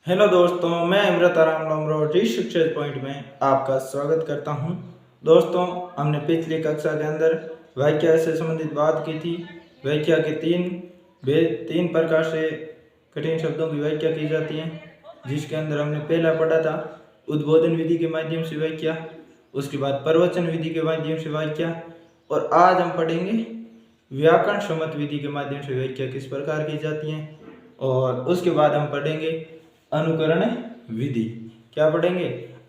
Hello दोस्तों, मैं अमृताराम लोमरोटी शिक्षा पॉइंट में आपका स्वागत करता हूं। दोस्तों, हमने पिछली कक्षा के अंदर वाक्य से संबंधित बात की थी। वाक्य के तीन प्रकार से कठिन शब्दों की व्याख्या की जाती है, जिसके अंदर हमने पहला पढ़ा था उद्बोधन विधि के माध्यम से व्याख्या, उसके बाद प्रवचन विधि के माध्यम से व्याख्या, और आज हम पढ़ेंगे व्याकरण सम्मत विधि के माध्यम से व्याख्या किस प्रकार की जाती है, और उसके बाद हम पढ़ेंगे अनुकरण विधि। क्या पढ़ेंगे?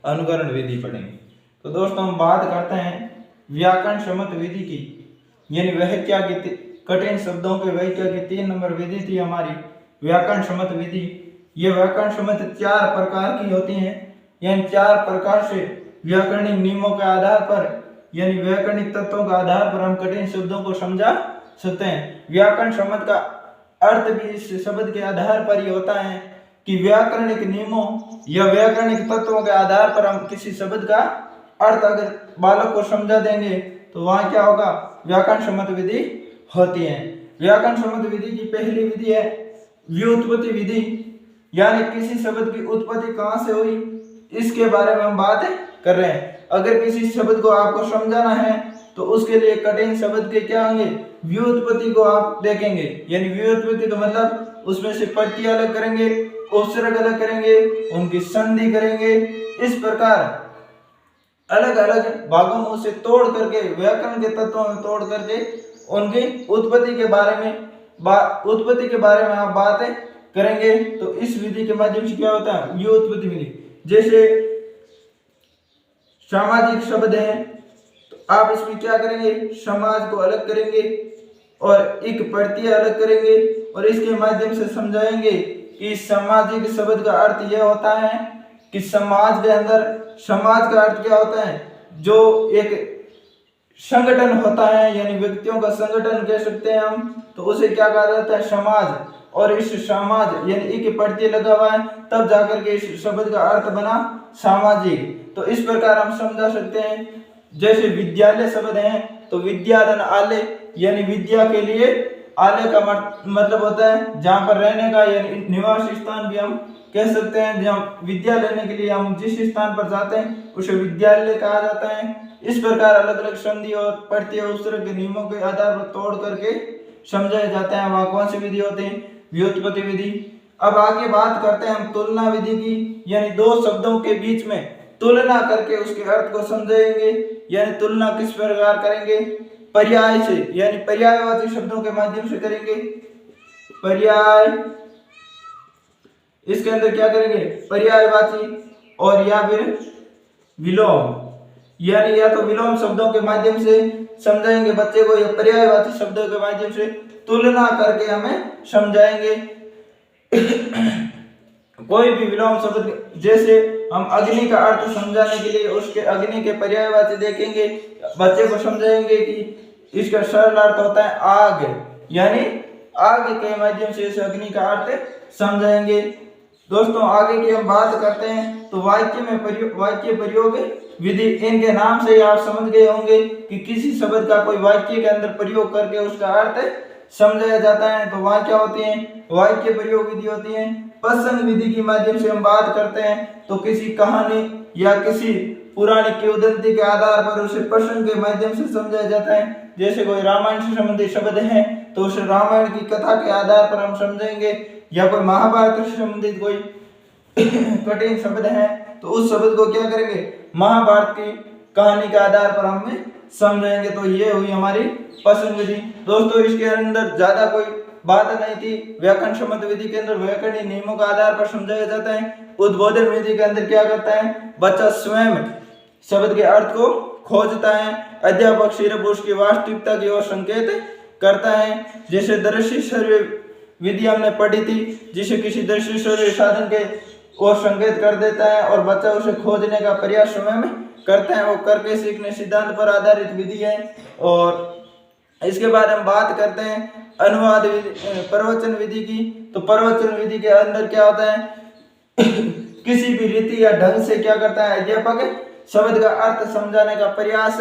अनुकरण विधि पढ़ेंगे। तो दोस्तों, हम बात करते हैं व्याकरण सम्मत विधि की, यानी व्याख्या की कठिन शब्दों के व्याख्या की 3 नंबर विधि थी हमारी व्याकरण सम्मत विधि। ये व्याकरण सम्मत 4 प्रकार की होती हैं, यानी 4 प्रकार से व्याकरणिक नियमों के आधार पर, यानी व्याकरणिक तत्वों के आधार पर हम कठिन शब्दों को समझा सकते हैं। व्याकरण सम्मत का अर्थ भी इस शब्द के आधार पर ही होता है कि व्याकरणिक नियमों या व्याकरणिक तत्वों के आधार पर हम किसी शब्द का अर्थ अगर बालक को समझा देंगे तो वहां क्या होगा? व्याकरण सम्मत विधि होती है। व्याकरण सम्मत विधि की पहली विधि है व्युत्पत्ति विधि, यानी किसी शब्द की उत्पत्ति कहां से हुई इसके बारे में हम बात कर रहे हैं। अगर किसी शब्द को आपको समझाना है तो उसके लिए कठिन शब्द के क्या होंगे? व्युत्पत्ति को आप देखेंगे, यानी व्युत्पत्ति का मतलब उसमें से प्रत्यय अलग करेंगे, उपसर्ग अलग करेंगे, उनकी संधि करेंगे। इस प्रकार अलग अलग भागों में उसे तोड़ करके, व्याकरण के तत्वों में तोड़ करके उनकी उत्पत्ति के बारे में आप बातें करेंगे। तो इस विधि के माध्यम से क्या होता है? व्युत्पत्ति विधि। जैसे सामाजिक शब्द है तो आप इसमें क्या करेंगे? समाज को अलग करेंगे और एक प्रत्यय अलग करेंगे और इसके माध्यम से समझाएंगे कि सामाजिक शब्द का अर्थ यह होता है कि समाज के अंदर, समाज का अर्थ क्या होता है? जो एक संगठन होता है, यानी व्यक्तियों का संगठन कह सकते हैं हम, तो उसे क्या कहा जाता है? समाज। और इस समाज यानी एक प्रत्यय लगा हुआ है, तब जाकर के इस शब्द का अर्थ बना सामाजिक। तो इस प्रकार हम समझा सकते हैं। जैसे विद्यालय शब्द है तो विद्याधन आलय, यानी विद्या के लिए आलय का मतलब होता है जहां पर रहने का, यानी निवास स्थान भी हम कह सकते हैं। जहां विद्या लेने के लिए हम जिस स्थान पर जाते हैं उसे विद्यालय कहा जाता है। इस प्रकार अलग अलग संधि और प्रत्यय उपसर्ग के नियमों के आधार पर तोड़ करके समझाए जाते हैं। वहां कौन सी विधि होती है? व्युत्पत्ति विधि। अब आगे बात करते हैं हम तुलना विधि की, यानी दो शब्दों के बीच में तुलना करके उसके अर्थ को समझाएंगे। यानी तुलना किस प्रकार करेंगे? पर्याय से, यानी पर्यायवाची शब्दों के माध्यम से करेंगे। पर्याय, इसके अंदर क्या करेंगे? पर्यायवाची और या फिर विलोम, यानी या तो विलोम शब्दों के माध्यम से समझाएंगे बच्चे को, या पर्यायवाची शब्दों के माध्यम से तुलना करके हमें समझाएंगे। कोई भी विलोम शब्द, जैसे हम अग्नि का अर्थ समझाने के लिए उसके अग्नि के पर्यायवाची देखेंगे, बच्चे को समझाएंगे कि इसका सरल अर्थ होता है आग, यानी आग के माध्यम से इस अग्नि का अर्थ समझाएंगे। दोस्तों, आगे की हम बात करते हैं तो वाक्य प्रयोग विधि। इनके नाम से ही आप समझ गए होंगे कि किसी शब्द का कोई वाक्य के अंदर प्रयोग करके उसका अर्थ समझाया जाता है। तो वहां क्या होती है? वाक्य प्रयोग विधि होती है। प्रसंग विधि के माध्यम से हम बात करते हैं तो किसी कहानी या किसी पुरानी किंवदंती के आधार पर उसे प्रसंग के माध्यम से समझाया जाता है। जैसे कोई रामायण से संबंधित शब्द है तो उसे रामायण की कथा के आधार पर हम समझेंगे, या कोई महाभारत से संबंधित कोई कठिन शब्द है तो उस शब्द को क्या करेंगे? महाभारत की कहानी के आधार पर हमें समझेंगे। तो ये हुई हमारी प्रसंग विधि। दोस्तों, इसके अंदर ज्यादा कोई बात नहीं थी। व्याकरण सम्मत विधि के अंदर व्याकरणिक नियमों के आधार पर समझाया जाता है। उद्बोधन विधि के अंदर क्या करता है? बच्चा स्वयं शब्द के अर्थ को खोजता है, अध्यापक सिर्फ उसकी वास्तविकता की ओर संकेत करता है। जैसे दृश्य श्रव्य विधि हमने पढ़ी थी, जिसे किसी दृश्य श्रव्य साधन के ओर संकेत कर देता है और बच्चा उसे खोजने का प्रयास स्वयं करते हैं। वो करके सीखने सिद्धांत पर आधारित विधि है। और इसके बाद हम बात करते हैं अनुवाद विधि, प्रवचन विधि की। तो प्रवचन विधि के अंदर क्या होता है? किसी भी रीति या ढंग से क्या करता है अध्यापक? शब्द का अर्थ समझाने का प्रयास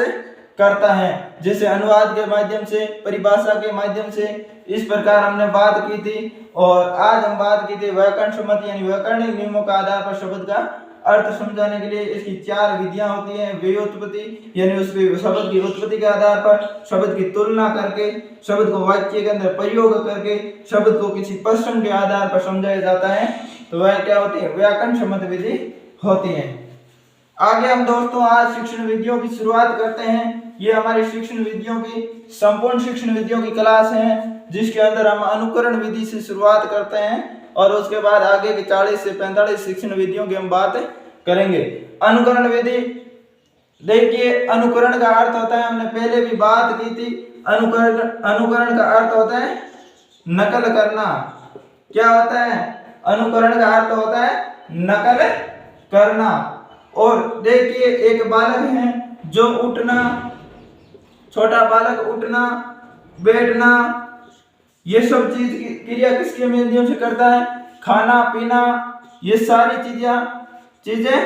करता है, जैसे अनुवाद के माध्यम से, परिभाषा के माध्यम से। इस प्रकार हमने बात की थी। और आज हम बात की थी व्याकरण सम्मति यानी व्याकरणिक नियमों का आधार पर शब्द का अर्थ समझाने के लिए इसकी 4 विधियां होती हैं। व्युत्पत्ति यानी उस शब्द की उत्पत्ति के आधार पर, शब्द की तुलना करके, शब्द को वाक्य के अंदर प्रयोग करके, शब्द को किसी प्रश्न के आधार पर समझाया जाता है, तो वह क्या होती है, व्याकरण सम्मत विधि होती है। आगे हम दोस्तों आज शिक्षण विधियों की शुरुआत करते हैं। ये हमारी शिक्षण विधियों की संपूर्ण शिक्षण विधियों की क्लास है, जिसके अंदर हम अनुकरण विधि से शुरुआत करते हैं और उसके बाद आगे के 40 से 45 शिक्षण विधियों की हम बात करेंगे। अनुकरण विधि, देखिए अनुकरण का अर्थ होता है, हमने पहले भी बात की थी, अनुकरण का अर्थ होता है नकल करना। क्या होता है? अनुकरण का अर्थ होता है नकल करना। और देखिए एक बालक है जो उठना, छोटा बालक उठना, बैठना, ये सब चीज की क्रिया किसके माध्यम से करता है? खाना पीना, ये सारी चीजें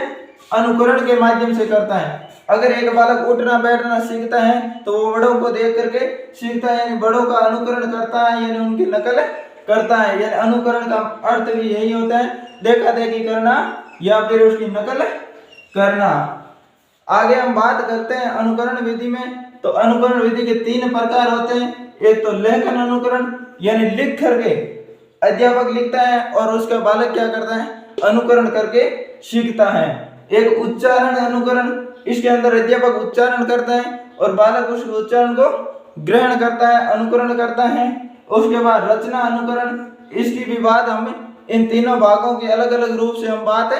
अनुकरण के माध्यम से करता है। अगर एक बालक उठना बैठना सीखता है तो वो बड़ों को देख करके सीखता है, यानी बड़ों का अनुकरण करता है, यानी उनकी नकल करता है। यानी अनुकरण का अर्थ भी यही होता है, देखा देखी करना या फिर उसकी नकल करना। आगे हम बात करते हैं अनुकरण विधि में। तो अनुकरण विधि के 3 प्रकार होते हैं। एक तो लेखन अनुकरण, यानी लिख करके अध्यापक लिखता है और उसका बालक क्या करता है? अनुकरण करके सीखता है। एक उच्चारण अनुकरण, इसके अंदर अध्यापक उच्चारण करता है और बालक उस उच्चारण को ग्रहण करता है, अनुकरण करता है। उसके बाद रचना अनुकरण, इसकी भी बात हम इन तीनों भागों की अलग अलग रूप से हम बात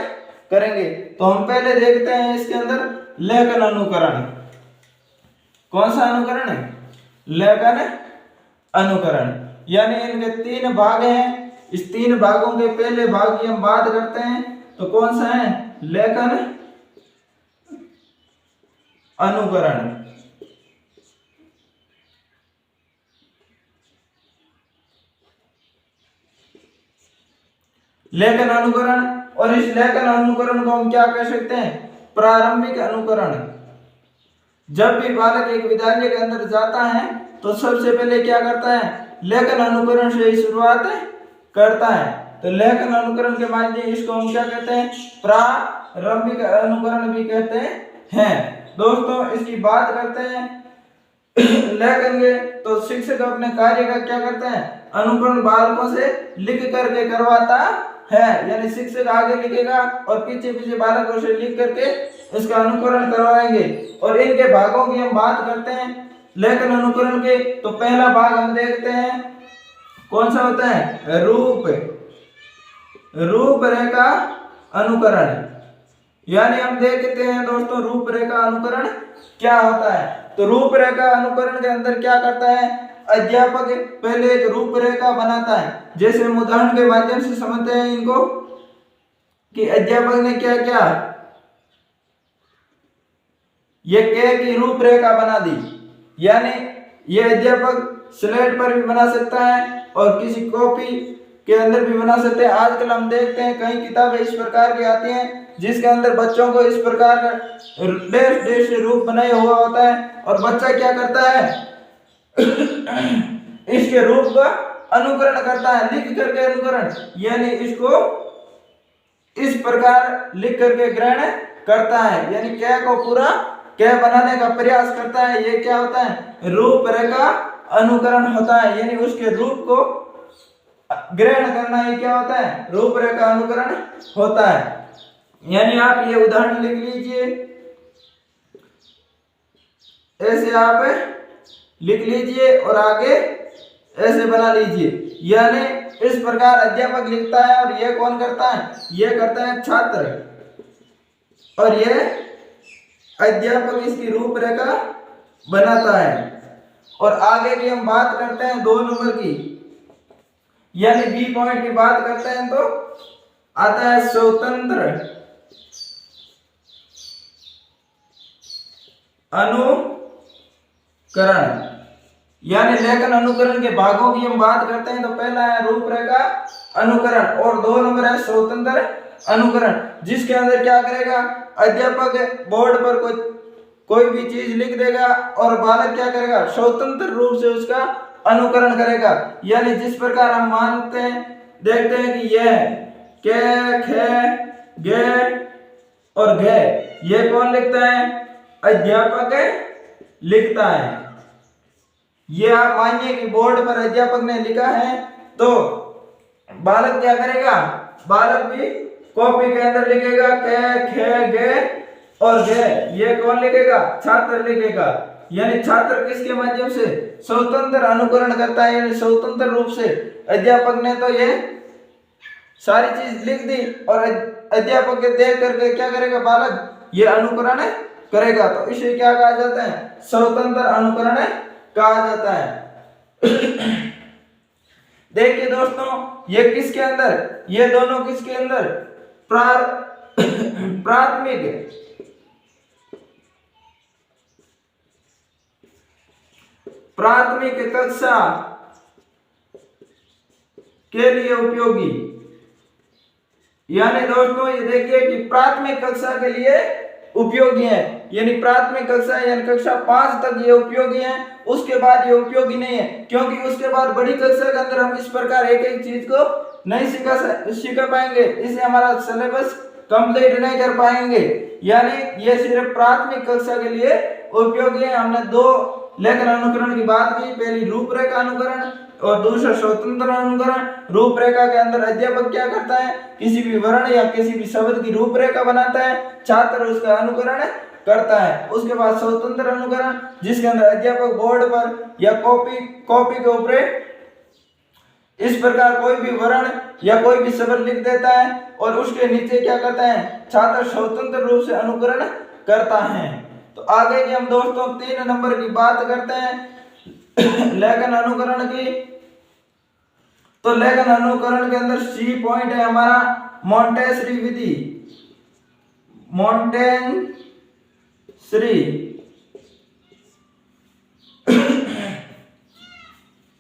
करेंगे। तो हम पहले देखते हैं इसके अंदर लेखन अनुकरण। कौन सा अनुकरण है? लेखन अनुकरण, यानी इनके 3 भाग हैं। इस 3 भागों के पहले भाग की हम बात करते हैं, तो कौन सा है? लेखन अनुकरण। लेखन अनुकरण, और इस लेखन अनुकरण को हम क्या कह सकते हैं? प्रारंभिक अनुकरण। जब भी बालक एक विद्यालय के अंदर जाता है तो सबसे पहले क्या करता है? लेखन अनुकरण से ही शुरुआत करता है। तो लेखन अनुकरण के माध्यम इसको हम क्या कहते हैं? प्रारंभिक अनुकरण भी कहते हैं। दोस्तों इसकी बात करते हैं लेखन के, तो शिक्षक अपने कार्य का क्या करते हैं? अनुकरण बालकों से लिख करके करवाता है, यानी शिक्षक आगे लिखेगा और पीछे पीछे बालकों से लिख करके उसका अनुकरण करवाएंगे। और इनके भागों की हम बात करते हैं लेखन अनुकरण के। तो पहला भाग हम देखते हैं, कौन सा होता है? रूपरेखा अनुकरण। यानी हम देखते हैं दोस्तों रूपरेखा अनुकरण क्या होता है। तो रूपरेखा अनुकरण के अंदर क्या करता है? अध्यापक पहले एक रूपरेखा बनाता है। जैसे हम उदाहरण के माध्यम से समझते हैं इनको कि अध्यापक ने क्या किया, ये के की रूपरेखा बना दी। यानी ये अध्यापक स्लेट पर भी बना सकता है और किसी कॉपी के अंदर भी बना सकते हैं। आजकल हम देखते हैं कई किताबें इस प्रकार की आती हैं जिसके अंदर बच्चों को इस प्रकार का डेश रूप बनाया हुआ होता है और बच्चा क्या करता है? इसके रूप का अनुकरण करता है, लिख करके अनुकरण, यानी इसको इस प्रकार लिख करके ग्रहण करता है, यानी क्या को पूरा क्या बनाने का प्रयास करता है। ये क्या होता है? रूपरेखा अनुकरण होता है, यानी उसके रूप को ग्रहण करना ही क्या होता है? रूपरेखा अनुकरण होता है। यानी आप ये उदाहरण लिख लीजिए, ऐसे आप लिख लीजिए और आगे ऐसे बना लीजिए। यानी इस प्रकार अध्यापक लिखता है और ये कौन करता है? ये करता है छात्र, और ये अध्यापक इसकी रूपरेखा बनाता है। और आगे की हम बात करते हैं 2 नंबर की, यानी बी पॉइंट की बात करते हैं तो आता है स्वतंत्र अनुकरण। यानी लेखन अनुकरण के भागों की हम बात करते हैं तो पहला है रूपरेखा अनुकरण और 2 नंबर है स्वतंत्र अनुकरण, जिसके अंदर क्या करेगा? अध्यापक बोर्ड पर कोई भी चीज लिख देगा और बालक क्या करेगा, स्वतंत्र रूप से उसका अनुकरण करेगा। यानी जिस प्रकार हम मानते हैं, देखते हैं कि यह के, खे, गे और घे, ये कौन लिखता है, अध्यापक लिखता है। ये आप मानिए कि बोर्ड पर अध्यापक ने लिखा है, तो बालक क्या करेगा, बालक भी कॉपी के अंदर लिखेगा के, खे, गे और गे, ये कौन लिखेगा, छात्र लिखेगा। यानी छात्र किसके माध्यम से, स्वतंत्र अनुकरण करता है, यानी स्वतंत्र रूप से। अध्यापक ने तो ये सारी चीज लिख दी और अध्यापक के देख करके क्या करेगा, बालक ये अनुकरण करेगा, तो इसे क्या कहा जाता है, स्वतंत्र अनुकरण कहा जाता है। देखिए दोस्तों, ये किसके अंदर, ये दोनों किसके अंदर, प्राथमिक कक्षा के लिए उपयोगी। यानी दोस्तों ये देखिए कि प्राथमिक कक्षा के लिए उपयोगी है, यानी प्राथमिक कक्षा यानी कक्षा 5 तक ये उपयोगी है, उसके बाद ये उपयोगी नहीं है, क्योंकि उसके बाद बड़ी कक्षा के अंदर हम इस प्रकार एक एक चीज को नहीं सीख पाएंगे, इससे हमारा सिलेबस कंप्लीट नहीं कर पाएंगे। यानी ये सिर्फ प्राथमिक कक्षा के लिए उपयोगी है। हमने दो लेखन अनुकरण की बात की, पहली रूपरेखा अनुकरण और दूसरा स्वतंत्र अनुकरण। रूपरेखा के अंदर अध्यापक क्या करता है, किसी भी वर्ण या किसी भी शब्द की रूपरेखा बनाता है, छात्र उसका अनुकरण करता है। उसके बाद स्वतंत्र अनुकरण, जिसके अंदर अध्यापक बोर्ड पर या कॉपी के ऊपर इस प्रकार कोई भी वर्ण या कोई भी शब्द लिख देता है और उसके नीचे क्या करता है, छात्र स्वतंत्र रूप से अनुकरण करता है। तो आगे की हम दोस्तों 3 नंबर की बात करते हैं लेखन अनुकरण की। तो लेखन अनुकरण के अंदर सी पॉइंट है हमारा मॉन्टेसरी विधि।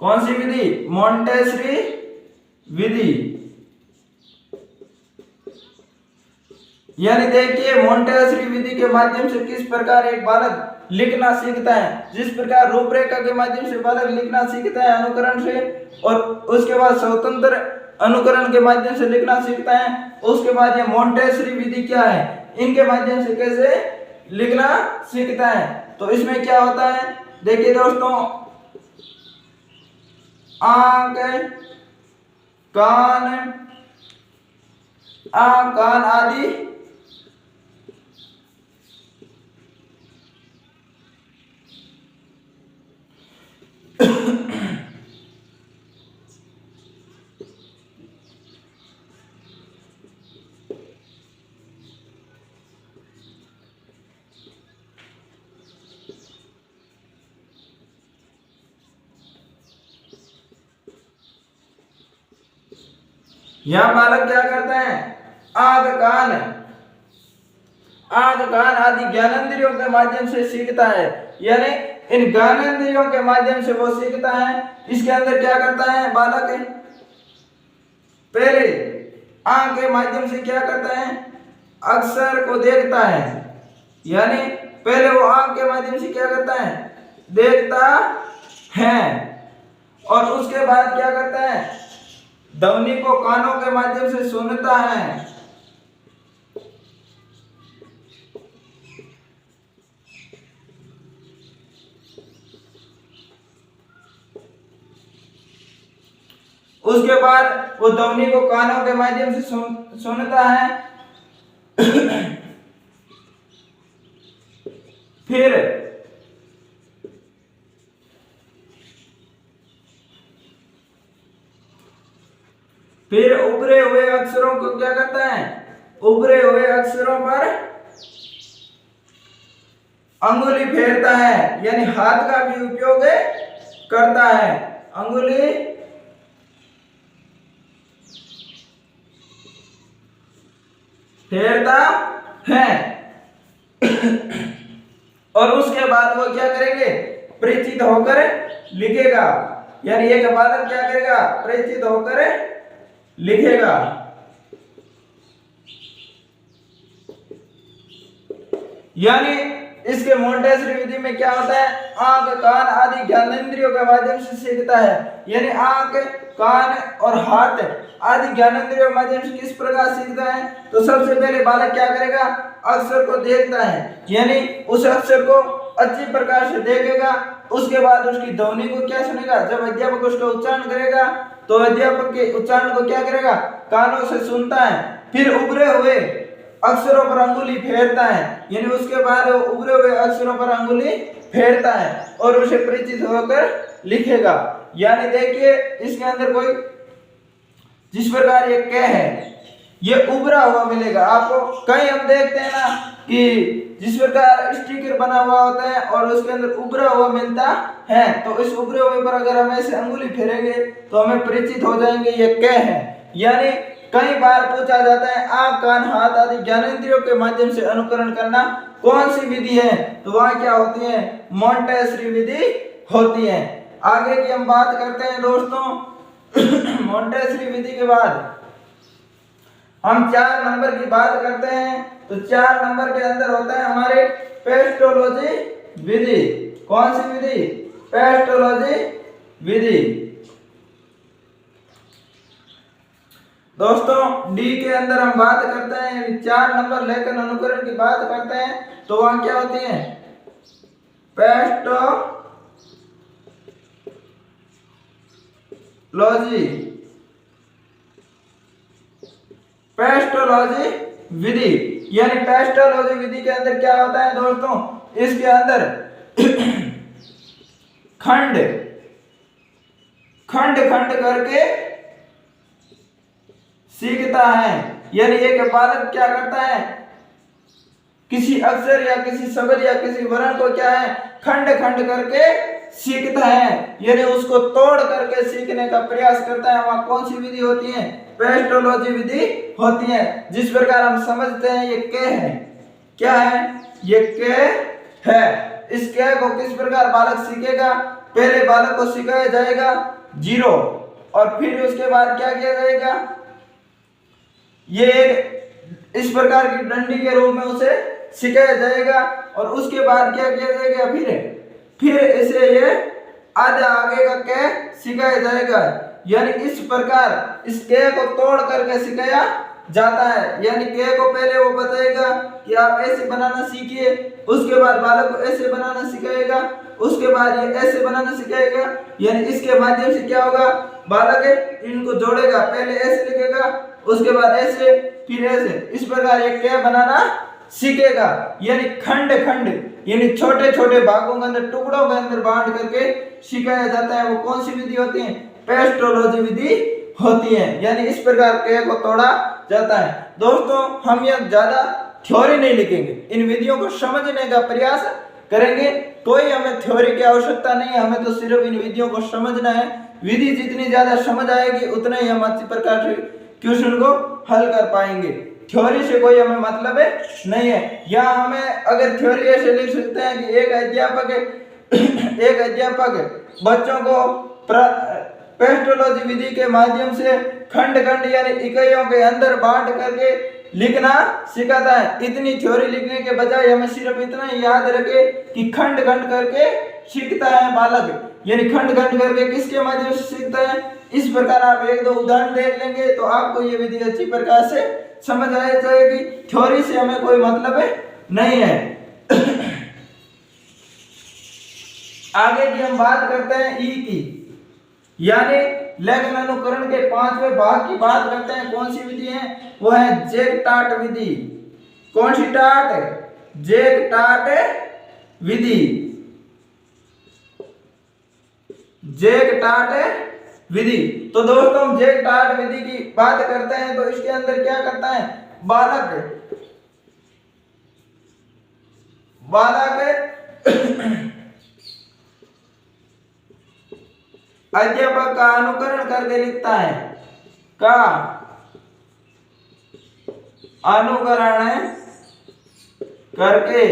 कौन सी विधि, मॉन्टेसरी विधि। यानी देखिए मॉन्टेसरी विधि के माध्यम से किस प्रकार एक बालक लिखना सीखता है। जिस प्रकार रूपरेखा के माध्यम से बालक लिखना सीखता है अनुकरण से, और उसके बाद स्वतंत्र अनुकरण के माध्यम से लिखना सीखता है, उसके बाद ये मॉन्टेसरी विधि क्या है, इनके माध्यम से कैसे लिखना सीखता है। तो इसमें क्या होता है, देखिए दोस्तों, आंख, कान आदि यहां बालक क्या करता है, आंख कान आदि ज्ञानेंद्रियों के माध्यम से सीखता है। यानी इन ज्ञानेंद्रियों के माध्यम से वो सीखता है। इसके अंदर क्या करता है बालक, पहले आंख के माध्यम से क्या करता है, अक्षर को देखता है। यानी पहले वो आंख के माध्यम से क्या करता है, देखता है, और उसके बाद क्या करता है, ध्वनि को कानों के माध्यम से सुनता है। उसके बाद वो ध्वनि को कानों के माध्यम से सुनता है। फिर उभरे हुए अक्षरों को क्या करता है, उभरे हुए अक्षरों पर अंगुली फेरता है, यानी हाथ का भी उपयोग करता है। अंगुली फेरता है और उसके बाद वो क्या करेंगे, परिचित होकर लिखेगा। यानी एक बालक क्या करेगा, परिचित होकर लिखेगा। यानी इसके मोंटेसरी विधि में क्या होता है, आंख कान आदि ज्ञानेंद्रियों के माध्यम से सीखता है। यानी आंख कान और हाथ आदि ज्ञानेंद्रियों के माध्यम से किस प्रकार सीखता है, तो सबसे पहले बालक क्या करेगा, अक्षर को देखता है, यानी उस अक्षर को अच्छी प्रकार से देखेगा। उसके बाद उसकी ध्वनि को क्या सुनेगा, जब अध्यापक उसका उच्चारण करेगा तो अध्यापक के उच्चारण को क्या करेगा, कानों से सुनता है। फिर उभरे हुए अक्षरों पर अंगुली फेरता है, यानी उसके बाद उभरे हुए अक्षरों पर अंगुली फेरता है और उसे परिचित होकर लिखेगा। यानी देखिए इसके अंदर कोई जिस प्रकार ये क है ये उभरा हुआ मिलेगा आपको। कहीं हम देखते हैं ना कि जिस प्रकार स्टिकर बना हुआ होता है और उसके अंदर उभरा हुआ मिलता है, तो इस उभरे हुए पर अगर हम ऐसे अंगुली फेरेंगे तो हमें परिचित हो जाएंगे ये क है। यानी कई बार पूछा जाता है आंख कान हाथ आदि ज्ञानेंद्रियों के माध्यम से अनुकरण करना कौन सी विधि है, तो वहां क्या होती है, मोंटेसरी विधि होती है। आगे की हम बात करते हैं दोस्तों। मोंटेसरी विधि के बाद हम 4 नंबर की बात करते हैं, तो 4 नंबर के अंदर होता है हमारे पेस्टोलॉजी विधि। कौन सी विधि, पेस्टोलॉजी विधि। दोस्तों डी के अंदर हम बात करते हैं 4 नंबर लेखन अनुकरण की बात करते हैं, तो वहां क्या होती है, पेस्टोलॉजी विधि। यानी पेस्टोलॉजी विधि के अंदर क्या होता है दोस्तों, इसके अंदर खंड खंड करके सीखता है। यानी एक बालक क्या करता है, किसी अक्षर या किसी शब्द या किसी वर्ण को क्या है, खंड करके सीखता है, यानी उसको तोड़ करके सीखने का प्रयास करता है। वहां कौन सी विधि होती है, पेस्टोलॉजी विधि होती है। जिस प्रकार हम समझते हैं ये क है, क्या है, ये क है। इस क को किस प्रकार बालक सीखेगा, पहले बालक को सिखाया जाएगा 0 और फिर उसके बाद क्या किया जाएगा, ये इस प्रकार की डंडी के रूप में उसे सिखाया जाएगा और उसके बाद क्या किया जाएगा, फिर इसे ये आधा आगे का क सिखाया जाएगा। यानी इस प्रकार इस क को तोड़ करके सिखाया जाता है। यानी क को पहले वो बताएगा कि आप ऐसे बनाना सीखिए, उसके बाद बालक को ऐसे बनाना सिखाएगा, उसके बाद ये ऐसे बनाना सिखाएगा। यानी इसके माध्यम से क्या होगा, बालक इनको जोड़ेगा, पहले ऐसे लिखेगा, उसके बाद ऐसे, फिर ऐसे, इस प्रकार ये क बनाना सीखेगा। यानी खंड यानी छोटे छोटे भागों के अंदर, टुकड़ों के अंदर बांट करके सिखाया जाता है। वो कौन सी विधि होती है, पेस्टोलॉजी विधि होती है। यानी इस प्रकार क को तोड़ा जाता है। दोस्तों हम यह ज्यादा थ्योरी नहीं लिखेंगे, इन विधियों को समझने का प्रयास करेंगे। कोई हमें थ्योरी की आवश्यकता नहीं है, हमें तो सिर्फ इन विधियों को समझना है। विधि जितनी ज्यादा समझ आएगी उतना ही हम अच्छी प्रकार से क्वेश्चन को हल कर पाएंगे। थ्योरी से कोई हमें मतलब नहीं है। या हमें अगर थ्योरी ऐसे लिख सकते हैं कि एक अध्यापक बच्चों को पेस्टोलॉजी विधि के माध्यम से खंड यानी इकाइयों के अंदर बांट करके लिखना सिखाता है। इतनी थ्योरी लिखने के बजाय हमें सिर्फ इतना ही याद रखे कि खंड करके सीखता है बालक, यानी खंड करके किसके माध्यम से सीखता है। इस प्रकार आप 1-2 उदाहरण देख लेंगे तो आपको ये विधि अच्छी प्रकार से समझ आ जाएगी। थ्योरी से हमें कोई मतलब नहीं है। आगे की हम बात करते हैं ई की, यानी लेखन अनुकरण के 5वें भाग की बात करते हैं। कौन सी विधि है, वो है जैक-टाट विधि। कौन सी टाट, जैक-टाट विधि। जैक-टाट विधि। तो दोस्तों हम जैक-टाट विधि की बात करते हैं तो इसके अंदर क्या करता है, बालक अध्यापक का अनुकरण करके लिखता है, का अनुकरण करके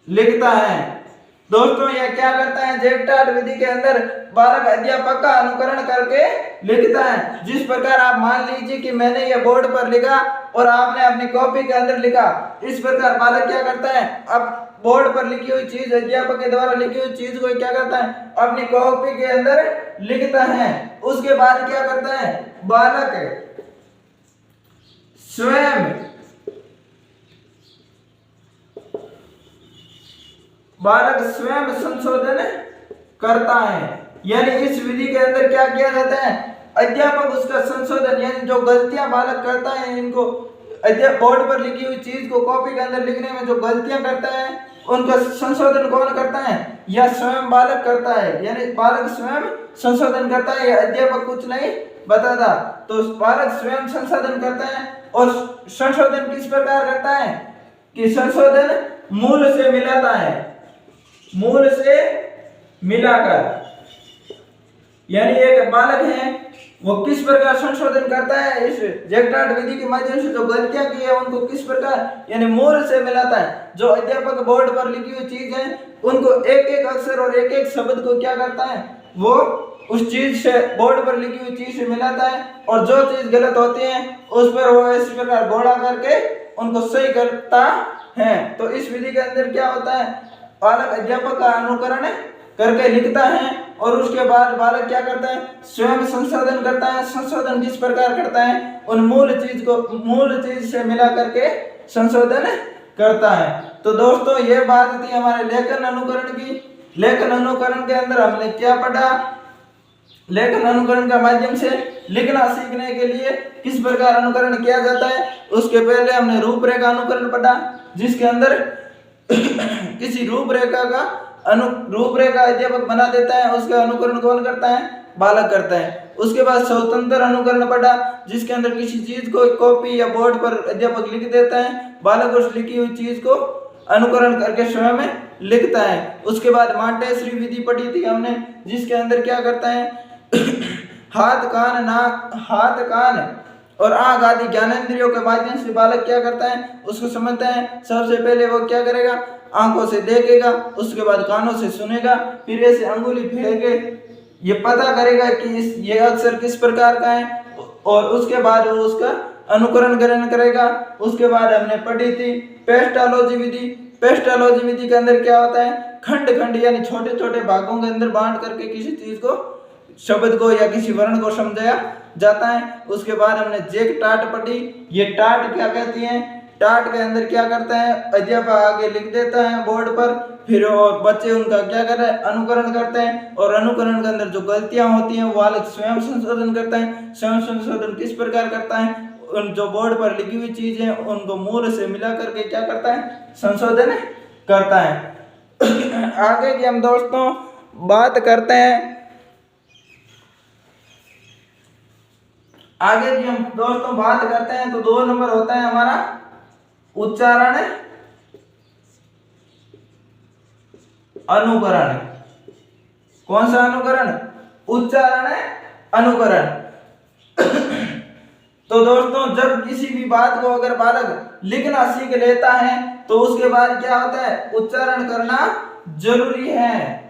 लिखता है। दोस्तों यह क्या करता है, जेकटाट विधि के अंदर बालक अध्यापक का अनुकरण करके लिखता है। जिस प्रकार आप मान लीजिए कि मैंने ये बोर्ड पर लिखा और आपने अपनी कॉपी के अंदर लिखा, इस प्रकार बालक क्या करता है, अब बोर्ड पर लिखी हुई चीज, अध्यापक के द्वारा लिखी हुई चीज को क्या करता है, अपनी कॉपी के अंदर लिखता है। उसके बाद क्या करता है, बालक स्वयं संशोधन करता है। यानी इस विधि के अंदर क्या किया जाता है, अध्यापक उसका संशोधन, यानी जो गलतियां बालक करता है, इनको बोर्ड पर लिखी हुई चीज को कॉपी के अंदर लिखने में जो गलतियां करता है, उनका संशोधन कौन करता है, या स्वयं बालक करता है। यानी बालक स्वयं संशोधन करता है, यह अध्यापक कुछ नहीं बताता। तो बालक स्वयं संशोधन करता है। और संशोधन किस प्रकार करता है कि संशोधन मूल से मिलाता है, मूल से मिलाकर। यानी एक बालक है वो किस प्रकार संशोधन करता है, इस जेकटाट विधि के माध्यम से जो गलतियां की है उनको किस प्रकार, यानी मूल से मिलाता है। जो अध्यापक बोर्ड पर लिखी हुई चीज है उनको एक एक अक्षर और एक एक शब्द को क्या करता है, वो उस चीज से, बोर्ड पर लिखी हुई चीज से मिलाता है। और जो चीज गलत होती है उस पर वो इस प्रकार घोड़ा करके उनको सही करता है। तो इस विधि के अंदर क्या होता है, बालक अध्यापक का अनुकरण करके लिखता है और उसके बाद बालक क्या करता है, स्वयं संशोधन करता है। संशोधन किस प्रकार करता है, उन मूल चीज को मूल चीज से मिला करके संशोधन करता है। तो दोस्तों ये बात थी हमारे लेखन अनुकरण की। लेखन अनुकरण के अंदर हमने क्या पढ़ा, लेखन अनुकरण के माध्यम से लिखना सीखने के लिए किस प्रकार अनुकरण किया जाता है। उसके पहले हमने रूपरेखा अनुकरण पढ़ा, जिसके अंदर किसी रूपरेखा का रूपरेखा अध्यापक बना देता है, उसका अनुकरण कौन करता है, बालक करता है। उसके बाद स्वतंत्र अनुकरण पढ़ा, जिसके अंदर किसी चीज को कॉपी या बोर्ड पर अध्यापक लिख देता है, बालक उस लिखी हुई चीज को अनुकरण करके स्वयं लिखता है। उसके बाद मांटेसरी विधि पढ़ी थी हमने, जिसके अंदर क्या करता है हाथ कान नाक, हाथ कान और आंख आदि ज्ञानेंद्रियों के माध्यम से बालक क्या करता है, उसको समझता है। सबसे पहले वो क्या करेगा, आंखों से देखेगा, उसके बाद कानों से सुनेगा, फिर ऐसे अंगुली फेर के ये पता करेगा कि ये अक्षर किस प्रकार का है, और उसके बाद वो उसका अनुकरण करेगा। उसके बाद हमने पढ़ी थी पेस्टालॉजी विधि। पेस्टालॉजी विधि के अंदर क्या होता है, खंड खंड यानी छोटे छोटे भागों के अंदर बांट करके किसी चीज को, शब्द को या किसी वर्ण को समझाया जाता है। उसके बाद हमने जेकटाट पढ़ी। ये टाट क्या कहती है, टाट के अंदर क्या करता है, अध्यापक आगे लिख देता है बोर्ड पर, फिर और बच्चे उनका क्या कर रहे हैं, अनुकरण करते हैं। और अनुकरण के अंदर जो गलतियां होती हैं वो बालक स्वयं संशोधन करता है। स्वयं संशोधन किस प्रकार करता है, उन जो बोर्ड पर लिखी हुई चीजें उनको मूल से मिला करके क्या करता है, संशोधन करता है। आगे की हम दोस्तों बात करते हैं, आगे की हम दोस्तों बात करते हैं। तो 2 नंबर होता है हमारा उच्चारण अनुकरण। कौन सा अनुकरण, उच्चारण अनुकरण। तो दोस्तों जब किसी भी बात को अगर बालक लिखना सीख लेता है तो उसके बाद क्या होता है, उच्चारण करना जरूरी है।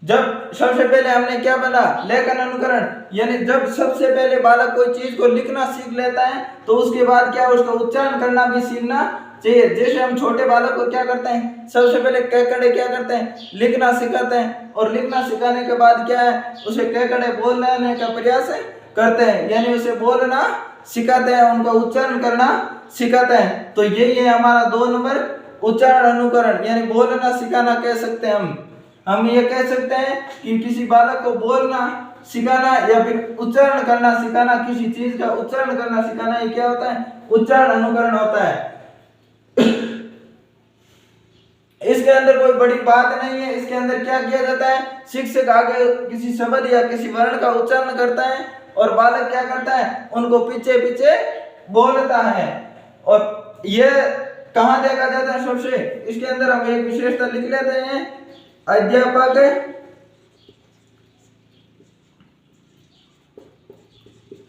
जब सबसे पहले हमने क्या बना, लेखन अनुकरण, यानी जब सबसे पहले बालक कोई चीज को लिखना सीख लेता है तो उसके बाद क्या उसका उच्चारण करना भी सीखना चाहिए। जैसे हम छोटे बालक को क्या करते हैं, सबसे पहले कैकड़े क्या करते हैं, लिखना सिखाते हैं, और लिखना सिखाने के बाद क्या है, उसे कैकड़े बोलने का प्रयास करते हैं, यानी उसे बोलना सिखाते हैं, उनका उच्चारण करना सिखाते हैं। तो यही है हमारा 2 नंबर उच्चारण अनुकरण, यानी बोलना सिखाना कह सकते हैं हम ये कह सकते हैं कि किसी बालक को बोलना सिखाना या फिर उच्चारण करना सिखाना, किसी चीज का उच्चारण करना सिखाना, ये क्या होता है, उच्चारण अनुकरण होता है। इसके अंदर कोई बड़ी बात नहीं है। इसके अंदर क्या किया जाता है, शिक्षक आगे किसी शब्द या किसी वर्ण का उच्चारण करता है और बालक क्या करता है, उनको पीछे पीछे बोलता है। और यह कहाँ देखा जाता है, सबसे इसके अंदर हम एक विशेषता लिख लेते हैं, अध्यापक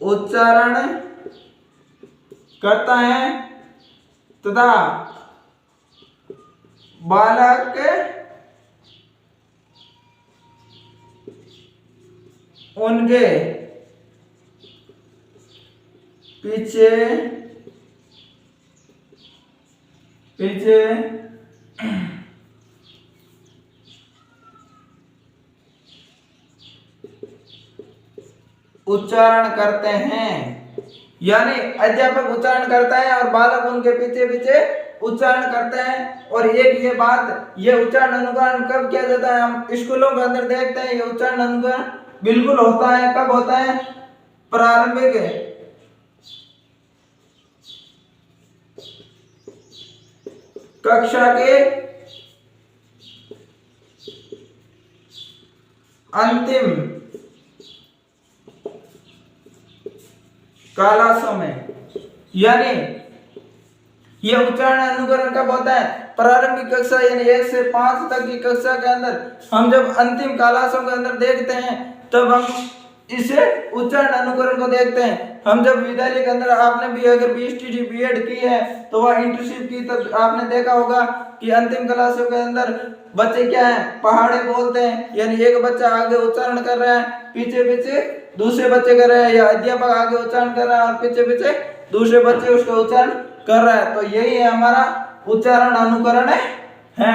उच्चारण करता है तथा बालक उनके पीछे पीछे उच्चारण करते हैं। यानी अध्यापक उच्चारण करता है और बालक उनके पीछे पीछे उच्चारण करते हैं। और एक ये बात, ये उच्चारण अनुकरण कब किया जाता है? हम स्कूलों के अंदर देखते हैं ये उच्चारण अनुकरण बिल्कुल होता है। कब होता है? प्रारंभिक कक्षा के अंतिम क्लासों में। यानी यह उच्चारण अनुकरण कब होता है? प्रारंभिक कक्षा यानी 1 से 5 तक की कक्षा के अंदर हम जब अंतिम क्लासों के अंदर देखते हैं तब हम इसे उच्चारण अनुकरण को देखते हैं। हम जब विद्यालय के अंदर, आपने भी अगर बीएसटीडी बीएड की है तो वह इंटर्नशिप की, तब आपने देखा होगा कि अंतिम क्लासों के अंदर बच्चे क्या है? पहाड़े बोलते हैं। यानी एक बच्चा आगे उच्चारण कर रहा है, पीछे पीछे दूसरे बच्चे कर रहे हैं, या अध्यापक आगे उच्चारण कर रहा है और पीछे पीछे दूसरे बच्चे उसका उच्चारण कर रहा है। तो यही है हमारा उच्चारण अनुकरण है।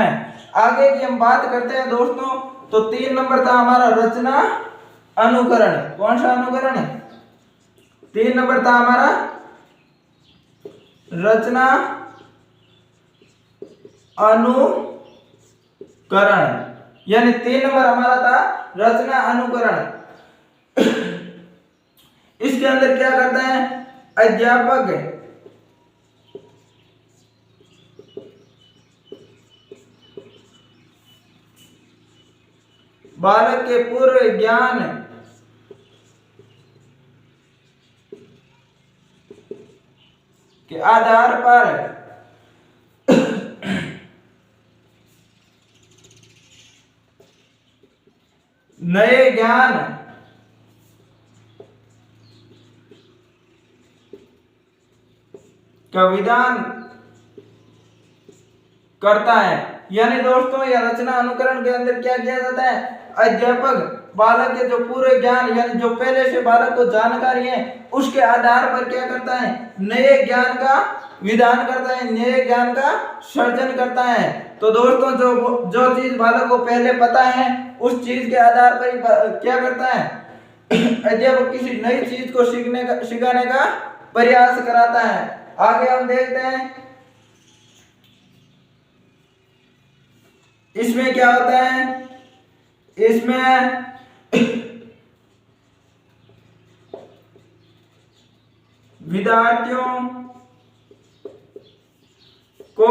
आगे की हम बात करते हैं दोस्तों, तो 3 नंबर था हमारा रचना अनुकरण। कौन सा अनुकरण है? 3 नंबर था हमारा रचना अनुकरण। यानी 3 नंबर हमारा था रचना अनुकरण। इसके अंदर क्या करते हैं? अध्यापक बालक के पूर्व ज्ञान के आधार पर नए ज्ञान का विधान करता है। यानी दोस्तों यह रचना अनुकरण के अंदर क्या किया जाता है? अध्यापक बालक के जो पूरे ज्ञान, यानी जो पहले से बालक को जानकारी है, उसके आधार पर क्या करता है? नए ज्ञान का विधान करता है, नए ज्ञान का सर्जन करता है। तो दोस्तों जो चीज बालक को पहले पता है उस चीज के आधार पर क्या करता है? अध्यापक किसी नई चीज को सिखाने का प्रयास कराता है। आगे हम देखते हैं इसमें क्या होता है। इसमें विद्यार्थियों को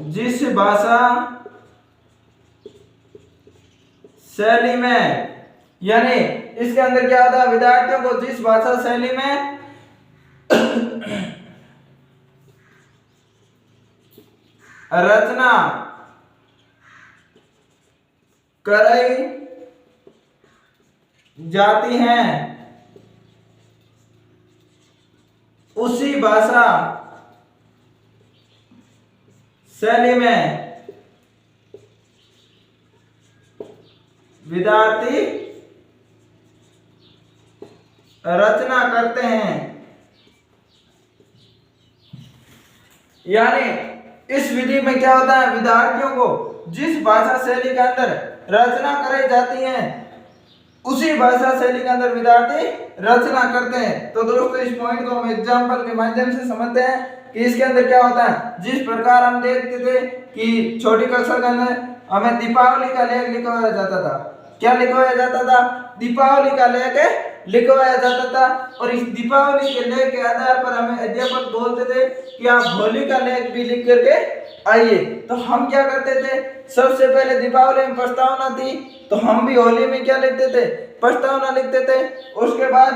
जिस भाषा शैली में, यानी इसके अंदर क्या होता है? विद्यार्थियों को जिस भाषा शैली में रचना कराई जाती है उसी भाषा शैली में विद्यार्थी रचना करते हैं। यानी इस विधि में क्या होता है? विद्यार्थियों को जिस भाषा शैली के अंदर रचना कराई जाती है उसी भाषा शैली के अंदर विद्यार्थी रचना करते हैं। तो दोस्तों इस पॉइंट को हम एग्जांपल के माध्यम से समझते हैं कि इसके अंदर क्या होता है। जिस प्रकार हम देखते थे कि छोटी कक्षा के अंदर हमें दीपावली का लेख लिखवाया जाता था। क्या लिखवाया जाता था? दीपावली का लेख लिखवाया जाता था। और इस दीपावली के लेख के आधार पर हमें अध्यापक बोलते थे कि आप होली का लेख भी लिख करके आइए। तो हम क्या करते थे? सबसे पहले दीपावली में प्रस्तावना थी तो हम भी होली में क्या लिखते थे? प्रस्तावना लिखते थे। उसके बाद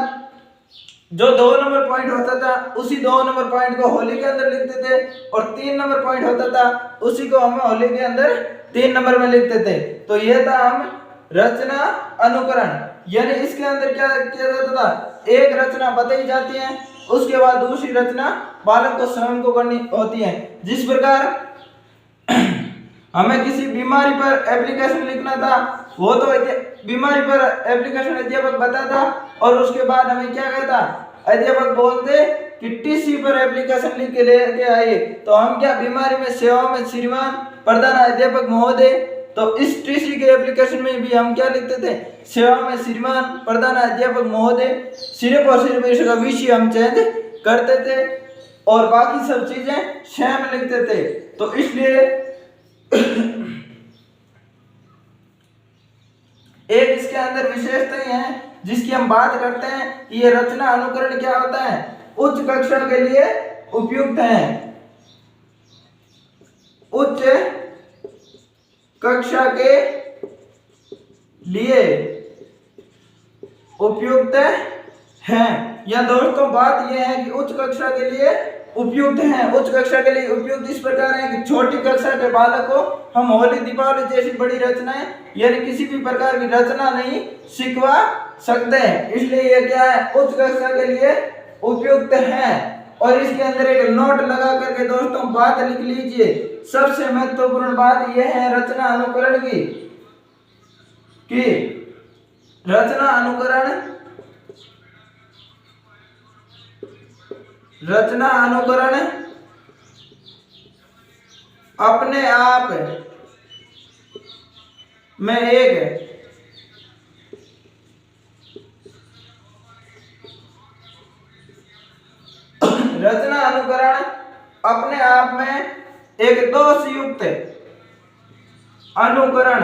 जो 2 नंबर पॉइंट होता था उसी 2 नंबर पॉइंट को होली के अंदर लिखते थे, और 3 नंबर पॉइंट होता था उसी को हम होली के अंदर 3 नंबर में लिखते थे। तो यह था हम रचना अनुकरण। यानी इसके अंदर क्या किया जाता था? एक रचना बताई जाती है उसके बाद दूसरी रचना बालक को स्वयं को करनी होती है। जिस प्रकार हमें किसी बीमारी पर एप्लीकेशन लिखना था, वो तो बीमारी पर एप्लीकेशन अध्यापक बताता और उसके बाद हमें क्या कहता, अध्यापक बोलते कि टीसी पर एप्लीकेशन लिख के लेके आए, तो हम क्या बीमारी में सेवाओं में श्रीमान प्रधान अध्यापक महोदय, तो इस टीसी के एप्लीकेशन में भी हम क्या लिखते थे, सेवा में श्रीमान प्रधान अध्यापक महोदय, सिर्फ और सिर्फ इसका विषय हम चेंज करते थे और बाकी सब चीजें सेम लिखते थे। तो इसलिए एक इसके अंदर विशेषताएं हैं जिसकी हम बात करते हैं कि ये रचना अनुकरण क्या होता है, उच्च कक्षा के लिए उपयुक्त है, उच्च कक्षा के लिए उपयुक्त हैं। या दोस्तों बात यह है कि उच्च कक्षा के लिए उपयुक्त हैं। उच्च कक्षा के लिए उपयुक्त इस प्रकार है कि छोटी कक्षा के बालक को हम होली दीपावली जैसी बड़ी रचनाएं यानी किसी भी प्रकार की रचना नहीं सिखवा सकते हैं, इसलिए ये क्या है, उच्च कक्षा के लिए उपयुक्त है। और इसके अंदर एक नोट लगा करके दोस्तों बात लिख लीजिए। सबसे महत्वपूर्ण बात यह है रचना अनुकरण की कि रचना अनुकरण अपने आप में एक रचना अनुकरण अपने आप में एक दोषयुक्त अनुकरण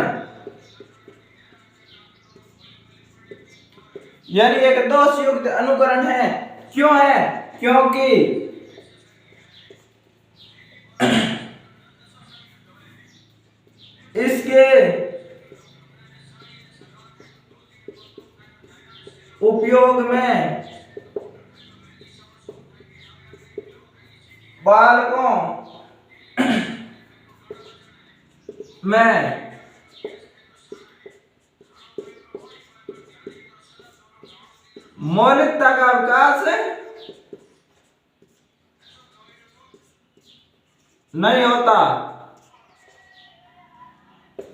यानी एक दोषयुक्त अनुकरण है। क्यों है? क्योंकि इसके उपयोग में बालकों में मौलिकता का विकास नहीं होता।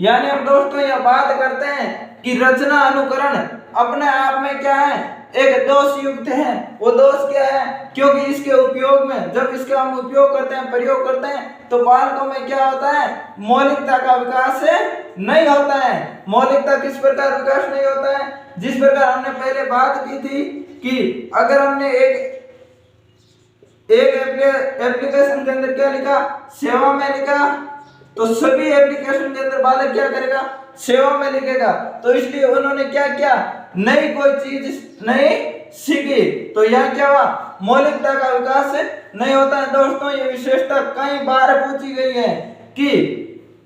यानी हम दोस्तों यह बात करते हैं कि रचना अनुकरण अपने आप में क्या है, एक दोष युक्त है। वो दोष क्या है? क्योंकि इसके उपयोग में जब इसका हम उपयोग करते हैं, प्रयोग करते हैं, तो बालकों में क्या होता है, मौलिकता का विकास नहीं होता है। मौलिकता किस प्रकार विकास नहीं होता है? जिस प्रकार हमने पहले बात की थी कि अगर हमने एक एप्लीकेशन के अंदर क्या लिखा, सेवा में लिखा, तो सभी एप्लीकेशन के अंदर बालक क्या करेगा, सेवा में लिखेगा। तो इसलिए उन्होंने क्या किया, नई कोई चीज नहीं सीखी, तो यह क्या हुआ, मौलिकता का विकास नहीं होता है। दोस्तों ये विशेषता कई बार पूछी गई है कि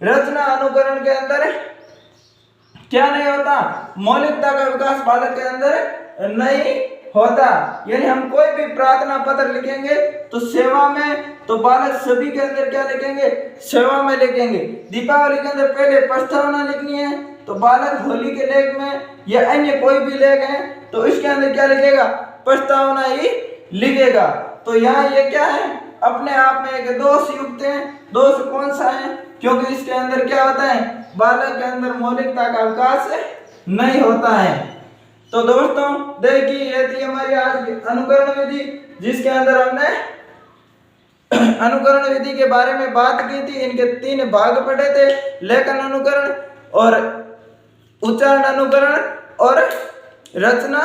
रचना अनुकरण के अंदर क्या नहीं होता, मौलिकता का विकास बालक के अंदर नहीं होता। यानी हम कोई भी प्रार्थना पत्र लिखेंगे तो सेवा में, तो बालक सभी के अंदर क्या लिखेंगे, सेवा में लिखेंगे। दीपावली के अंदर पहले प्रस्तावना लिखनी है तो बालक होली के लेख में या अन्य कोई भी लेख है तो इसके अंदर क्या लिखेगा, प्रस्तावना ही लिखेगा। तो यहाँ ये क्या है, अपने आप में एक दोष युक्त है। दोष कौन सा है? क्योंकि इसके अंदर क्या होता है, बालक के अंदर मौलिकता का विकास नहीं होता है। तो दोस्तों देखिए ये थी हमारी आज अनुकरण विधि, जिसके अंदर हमने अनुकरण विधि के बारे में बात की थी। इनके 3 भाग पढ़े थे, लेखन अनुकरण और उच्चारण अनुकरण और रचना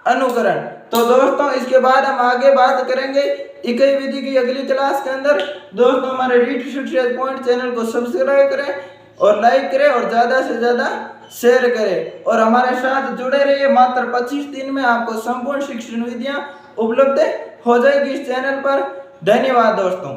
अनुकरण। तो दोस्तों इसके बाद हम आगे बात करेंगे इकाई विधि की अगली क्लास के अंदर। दोस्तों हमारे रीड शिक्षा पॉइंट चैनल को सब्सक्राइब करें और लाइक करें और ज़्यादा से ज़्यादा शेयर करें और हमारे साथ जुड़े रहिए। मात्र 25 दिन में आपको संपूर्ण शिक्षण विधियां उपलब्ध हो जाएगी इस चैनल पर। धन्यवाद दोस्तों।